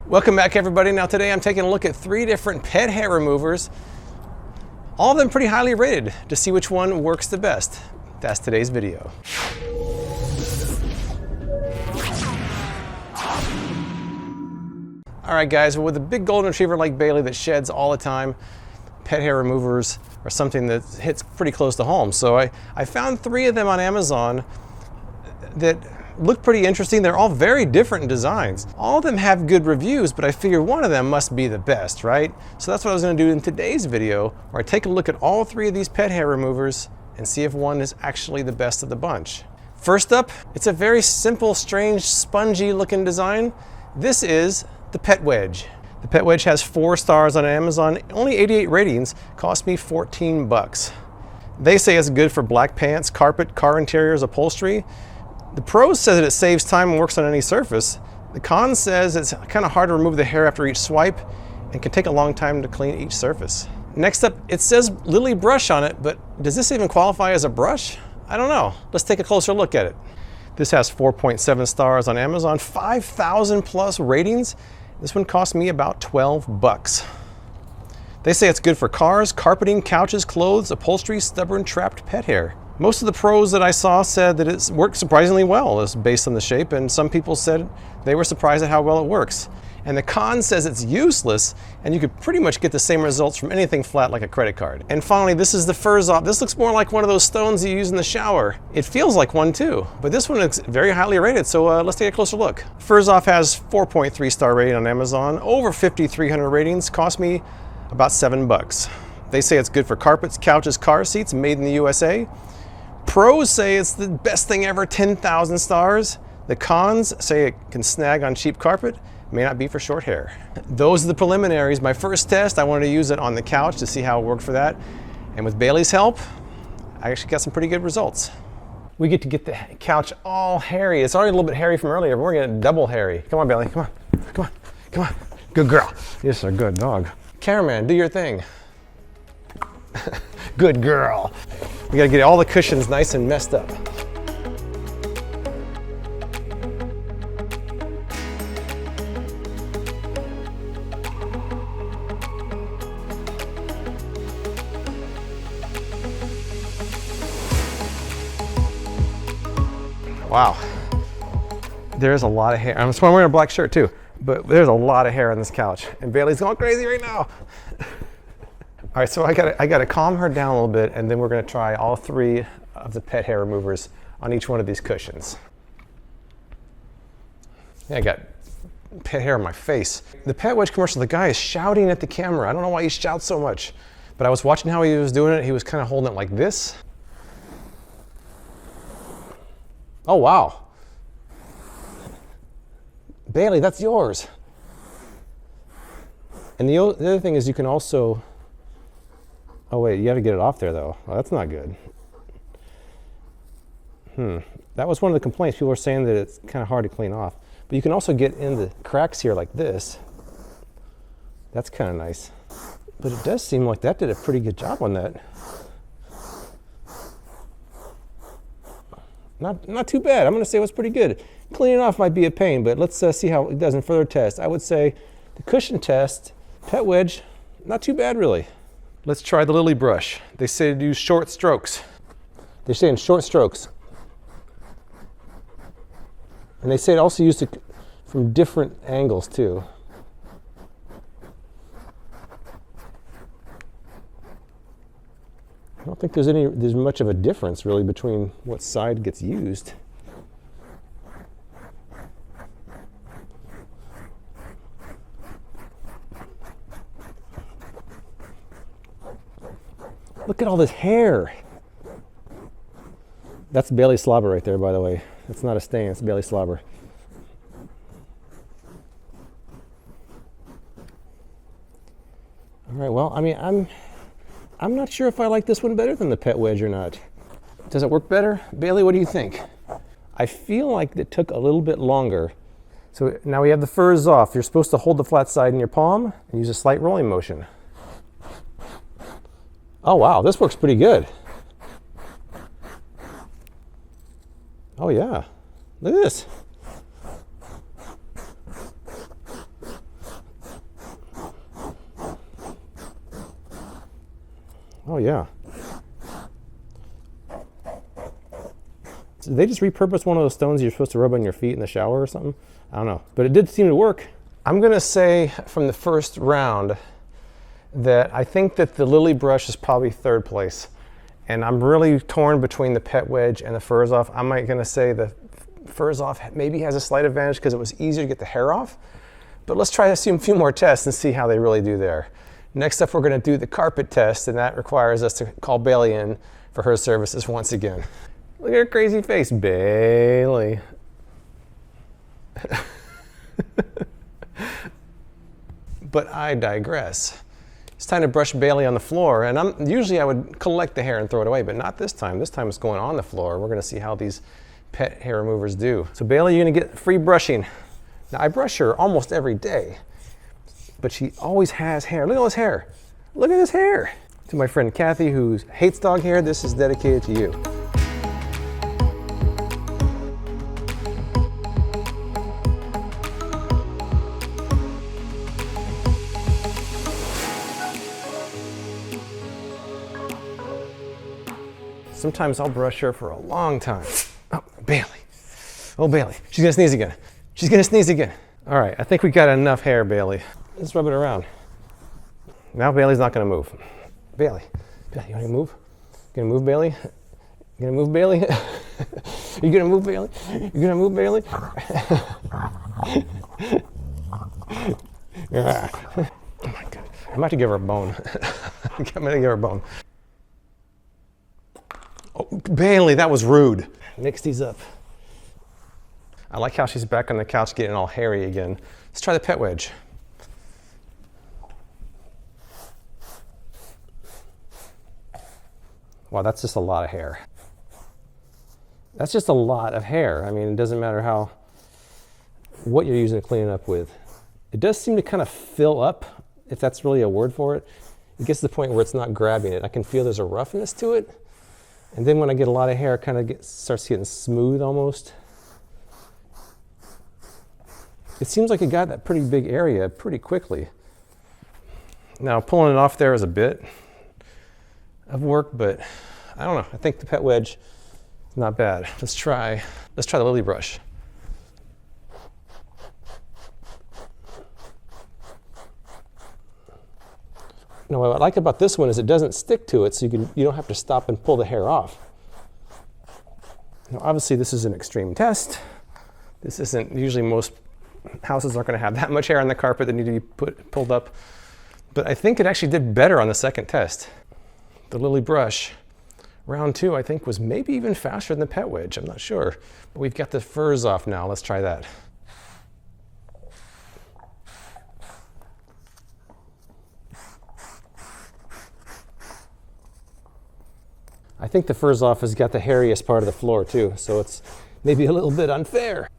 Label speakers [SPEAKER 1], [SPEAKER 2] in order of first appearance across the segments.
[SPEAKER 1] Welcome back, everybody. Now today I'm taking a look at 3 different pet hair removers, all of them pretty highly rated, to see which one works the best. That's today's video. All right, guys, with a big golden retriever like Bailey that sheds all the time, pet hair removers are something that hits pretty close to home. So I found 3 of them on Amazon that look pretty interesting. They're all very different in designs. All of them have good reviews, but I figure one of them must be the best, right? So that's what I was gonna do in today's video, where I take a look at all 3 of these pet hair removers and see if one is actually the best of the bunch. First up, it's a very simple, strange, spongy looking design. This is the Pet Wedge. The Pet Wedge has 4 stars on Amazon, only 88 ratings, cost me 14 bucks. They say it's good for black pants, carpet, car interiors, upholstery. The pros says that it saves time and works on any surface. The con says it's kind of hard to remove the hair after each swipe and can take a long time to clean each surface. Next up, it says Lily Brush on it, but does this even qualify as a brush? I don't know. Let's take a closer look at it. This has 4.7 stars on Amazon, 5,000 plus ratings. This one cost me about 12 bucks. They say it's good for cars, carpeting, couches, clothes, upholstery, stubborn, trapped pet hair. Most of the pros that I saw said that it worked surprisingly well, it's based on the shape, and some people said they were surprised at how well it works. And the con says it's useless, and you could pretty much get the same results from anything flat like a credit card. And finally, this is the furs off. This looks more like one of those stones you use in the shower. It feels like one too, but this one is very highly rated, so let's take a closer look. Furs Off has 4.3 star rating on Amazon, over 5,300 ratings, cost me about 7 bucks. They say it's good for carpets, couches, car seats, made in the USA. Pros say it's the best thing ever, 10,000 stars. The cons say it can snag on cheap carpet, may not be for short hair. Those are the preliminaries. My first test, I wanted to use it on the couch to see how it worked for that. And with Bailey's help, I actually got some pretty good results. We get to get the couch all hairy. It's already a little bit hairy from earlier, but we're getting double hairy. Come on, Bailey, come on, come on, come on. Good girl. Yes, a good dog. Cameraman, do your thing. Good girl. We gotta get all the cushions nice and messed up. Wow. There's a lot of hair. I'm wearing a black shirt too, but there's a lot of hair on this couch. And Bailey's going crazy right now. All right, so I gotta calm her down a little bit, and then we're gonna try all 3 of the pet hair removers on each one of these cushions. Yeah, I got pet hair on my face. The Pet Wedge commercial, the guy is shouting at the camera. I don't know why he shouts so much, but I was watching how he was doing it. He was kind of holding it like this. Oh, wow. Bailey, that's yours. And the other thing is you can also, oh wait, you have to get it off there though. Well, that's not good. That was one of the complaints. People were saying that it's kind of hard to clean off. But you can also get in the cracks here like this. That's kind of nice. But it does seem like that did a pretty good job on that. Not too bad. I'm gonna say it was pretty good. Cleaning off might be a pain, but let's see how it does in further tests. I would say the cushion test, Pet Wedge, not too bad really. Let's try the Lily Brush. They say to use short strokes. They're saying short strokes. And they say it also used it from different angles too. I don't think there's much of a difference really between what side gets used. Look at all this hair. That's Bailey slobber right there, by the way. It's not a stain, it's Bailey slobber. All right, well, I mean, I'm not sure if I like this one better than the Pet Wedge or not. Does it work better? Bailey, what do you think? I feel like it took a little bit longer. So now we have the furs off. You're supposed to hold the flat side in your palm and use a slight rolling motion. Oh wow, this works pretty good. Oh yeah, look at this. Oh yeah. Did they just repurpose one of those stones you're supposed to rub on your feet in the shower or something? I don't know, but it did seem to work. I'm gonna say from the first round that I think that the lily brush is probably third place. And I'm really torn between the pet wedge and the furs off. I'm gonna say the furs off maybe has a slight advantage because it was easier to get the hair off. But let's try a few more tests and see how they really do there. Next up, we're gonna do the carpet test, and that requires us to call Bailey in for her services once again. Look at her crazy face, Bailey. But I digress. It's time to brush Bailey on the floor, and usually I would collect the hair and throw it away, but not this time. This time it's going on the floor. We're gonna see how these pet hair removers do. So Bailey, you're gonna get free brushing. Now I brush her almost every day, but she always has hair. Look at all this hair. Look at this hair. To my friend Kathy, who hates dog hair, this is dedicated to you. Sometimes I'll brush her for a long time. Oh, Bailey. Oh, Bailey. She's gonna sneeze again. She's gonna sneeze again. All right, I think we got enough hair, Bailey. Let's rub it around. Now Bailey's not gonna move. Bailey, you wanna move? You gonna move, Bailey? You gonna move, Bailey? You gonna move, Bailey? You gonna move, Bailey? Oh my God. I'm about to give her a bone. I'm gonna give her a bone. Oh, Bailey, that was rude. Mix these up. I like how she's back on the couch getting all hairy again. Let's try the pet wedge. Wow, that's just a lot of hair. That's just a lot of hair. I mean, it doesn't matter what you're using to clean it up with. It does seem to kind of fill up, if that's really a word for it. It gets to the point where it's not grabbing it. I can feel there's a roughness to it. And then when I get a lot of hair, it kind of starts getting smooth almost. It seems like it got that pretty big area pretty quickly. Now pulling it off there is a bit of work, but I don't know. I think the pet wedge is not bad. Let's try the lily brush. Now, what I like about this one is it doesn't stick to it, so you don't have to stop and pull the hair off. Now, obviously, this is an extreme test. This isn't, usually most houses aren't going to have that much hair on the carpet that need to be pulled up. But I think it actually did better on the second test. The lily brush, round 2, I think was maybe even faster than the pet wedge. I'm not sure. But we've got the furs off now. Let's try that. I think the furs off has got the hairiest part of the floor too, so it's maybe a little bit unfair.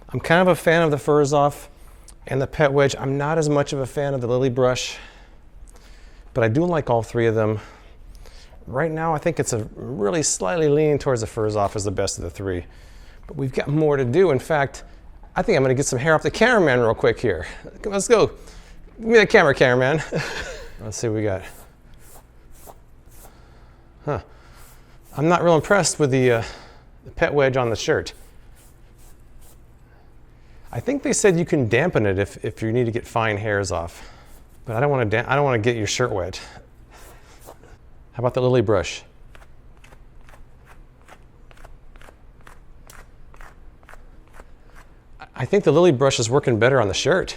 [SPEAKER 1] I'm kind of a fan of the furs off and the pet wedge. I'm not as much of a fan of the lily brush, but I do like all 3 of them. Right now, I think it's really slightly leaning towards the furs off as the best of the 3, but we've got more to do. In fact, I think I'm gonna get some hair off the cameraman real quick here. Let's go. Give me that cameraman. Let's see what we got. Huh. I'm not real impressed with the pet wedge on the shirt. I think they said you can dampen it if you need to get fine hairs off, but I don't want to get your shirt wet. How about the lily brush? I think the lily brush is working better on the shirt.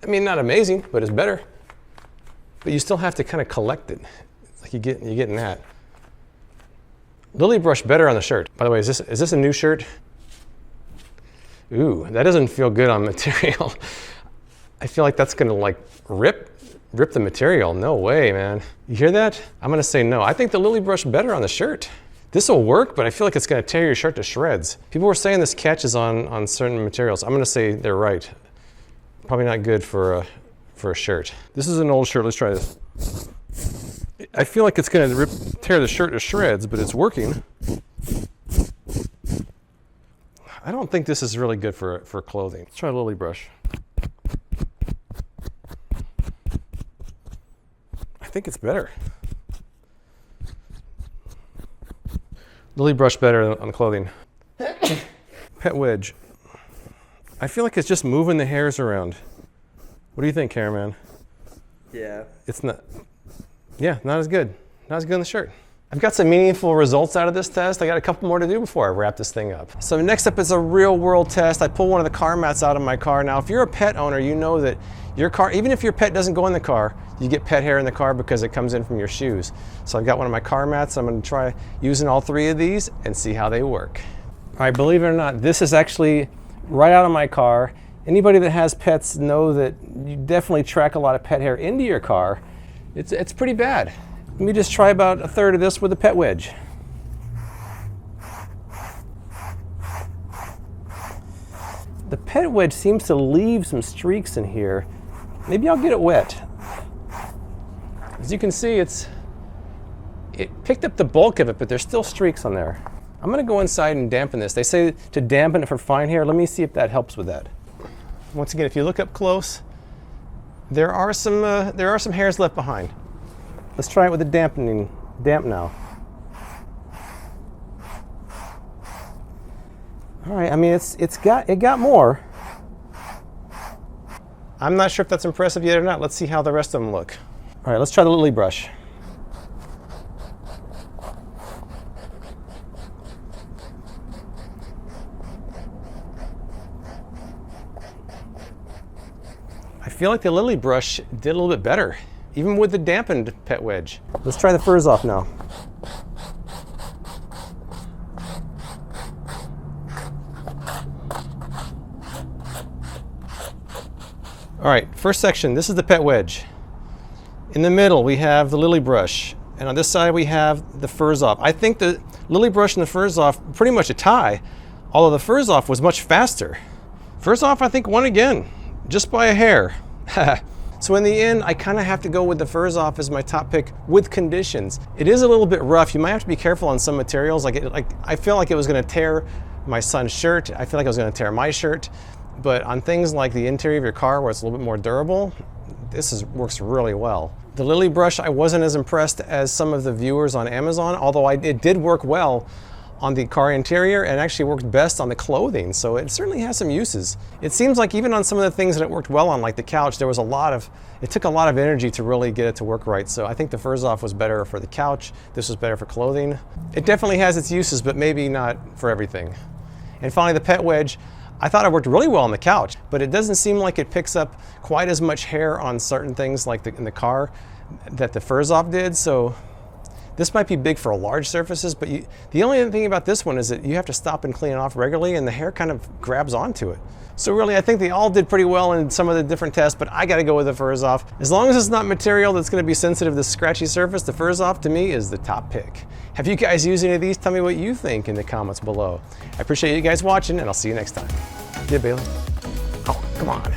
[SPEAKER 1] I mean, not amazing, but it's better. But you still have to kind of collect it. It's like you're getting that. Lily brush better on the shirt. By the way, is this a new shirt? Ooh, that doesn't feel good on material. I feel like that's gonna like rip the material. No way, man. You hear that? I'm gonna say no. I think the lily brush better on the shirt. This will work, but I feel like it's gonna tear your shirt to shreds. People were saying this catches on certain materials. I'm gonna say they're right. Probably not good for a shirt. This is an old shirt. Let's try this. I feel like it's going to tear the shirt to shreds, but it's working. I don't think this is really good for clothing. Let's try a lily brush. think it's better. Lily brush better on clothing. Pet wedge. I feel like it's just moving the hairs around. What do you think, cameraman?
[SPEAKER 2] Yeah.
[SPEAKER 1] It's not, yeah, not as good. Not as good on the shirt. I've got some meaningful results out of this test. I got a couple more to do before I wrap this thing up. So next up is a real world test. I pull one of the car mats out of my car. Now, if you're a pet owner, you know that your car, even if your pet doesn't go in the car, you get pet hair in the car because it comes in from your shoes. So I've got one of my car mats. I'm gonna try using all three of these and see how they work. All right, believe it or not, this is actually right out of my car. Anybody that has pets know that you definitely track a lot of pet hair into your car. It's pretty bad. Let me just try about a third of this with a pet wedge. The pet wedge seems to leave some streaks in here. Maybe I'll get it wet. As you can see, it picked up the bulk of it, but there's still streaks on there. I'm gonna go inside and dampen this. They say to dampen it for fine hair. Let me see if that helps with that. Once again, if you look up close, there are some hairs left behind. Let's try it with the damp now. All right, I mean, it got more. I'm not sure if that's impressive yet or not. Let's see how the rest of them look. All right, let's try the lily brush. I feel like the lily brush did a little bit better, even with the dampened pet wedge. Let's try the furs off now. All right, first section, this is the pet wedge. In the middle, we have the lily brush. And on this side, we have the furs off. I think the lily brush and the furs off, pretty much a tie, although the furs off was much faster. Furs off, I think, won again, just by a hair. So in the end, I kind of have to go with the furs off as my top pick with conditions. It is a little bit rough. You might have to be careful on some materials. I feel like it was going to tear my son's shirt. I feel like it was going to tear my shirt. But on things like the interior of your car where it's a little bit more durable, this works really well. The lily brush, I wasn't as impressed as some of the viewers on Amazon, although it did work well on the car interior and actually worked best on the clothing, so it certainly has some uses. It seems like even on some of the things that it worked well on, like the couch, it took a lot of energy to really get it to work right. So I think the furs off was better for the couch, this was better for clothing. It definitely has its uses, but maybe not for everything. And finally, the pet wedge, I thought it worked really well on the couch, but it doesn't seem like it picks up quite as much hair on certain things like in the car that the furs off did. So this might be big for large surfaces, but the only other thing about this one is that you have to stop and clean it off regularly, and the hair kind of grabs onto it. So really, I think they all did pretty well in some of the different tests, but I gotta go with the furs off. As long as it's not material that's gonna be sensitive to scratchy surface, the furs off to me is the top pick. Have you guys used any of these? Tell me what you think in the comments below. I appreciate you guys watching, and I'll see you next time. Yeah, Bailey. Oh, come on.